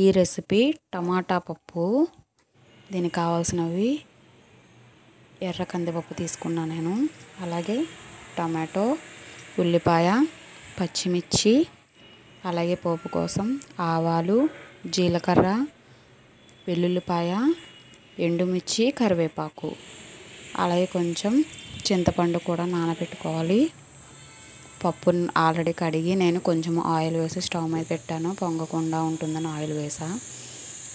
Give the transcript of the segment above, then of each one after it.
ఈ రెసిపీ టమాటా పప్పు. దీనికి కావాల్సినవి ఎర్ర కందిపప్పు తీసుకున్నాను నేను, అలాగే టమాటో, ఉల్లిపాయ, పచ్చిమిర్చి, అలాగే పోపు కోసం ఆవాలు, జీలకర్ర, వెల్లుల్లిపాయ, ఎండుమిర్చి, కరివేపాకు, అలాగే కొంచెం చింతపండు కూడా నానబెట్టుకోవాలి. పప్పును ఆల్రెడీ కడిగి నేను కొంచెం ఆయిల్ వేసి స్టవ్ మీద పెట్టాను, పొంగకుండా ఉంటుందని ఆయిల్ వేసా.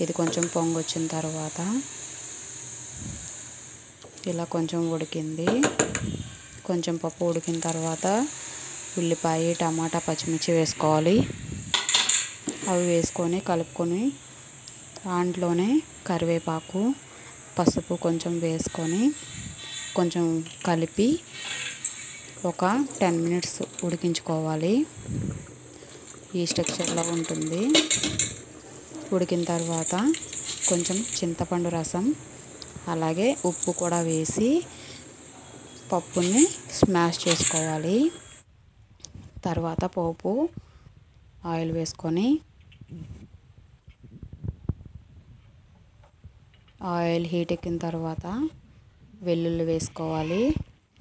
ఇది కొంచెం పొంగు వచ్చిన తర్వాత ఇలా కొంచెం ఉడికింది. కొంచెం పప్పు ఉడికిన తర్వాత ఉల్లిపాయ, టమాటా, పచ్చిమిర్చి వేసుకోవాలి. అవి వేసుకొని కలుపుకొని దాంట్లోనే కరివేపాకు, పసుపు కొంచెం వేసుకొని కొంచెం కలిపి ఒక 10 మినిట్స్ ఉడికించుకోవాలి. ఈ స్ట్రక్చర్లో ఉంటుంది. ఉడికిన తర్వాత కొంచెం చింతపండు రసం, అలాగే ఉప్పు కూడా వేసి పప్పుని స్మాష్ చేసుకోవాలి. తర్వాత పోపు ఆయిల్ వేసుకొని ఆయిల్ హీట్ ఎక్కిన తర్వాత వెల్లుల్లి వేసుకోవాలి.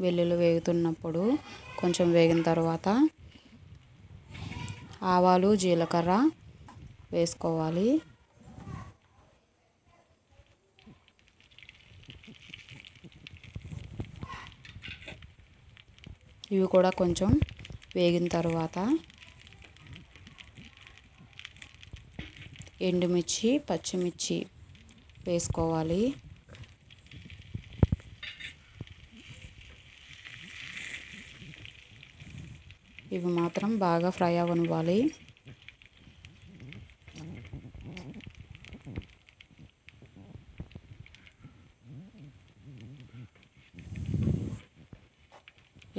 వెల్లుల్లి వేగుతున్నప్పుడు కొంచెం వేగిన తర్వాత ఆవాలు, జీలకర్ర వేసుకోవాలి. ఇవి కూడా కొంచెం వేగిన తర్వాత ఎండుమిర్చి, పచ్చిమిర్చి వేసుకోవాలి. ఇవి మాత్రం బాగా ఫ్రై అవ్వనివ్వాలి.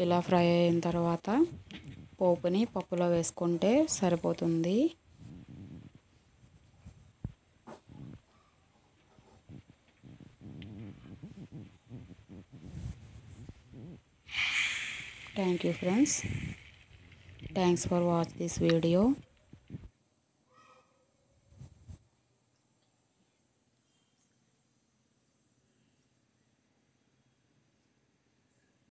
ఇలా ఫ్రై అయిన తర్వాత పోపుని పప్పులో వేసుకుంటే సరిపోతుంది. Thank you friends. Thanks for watching this video.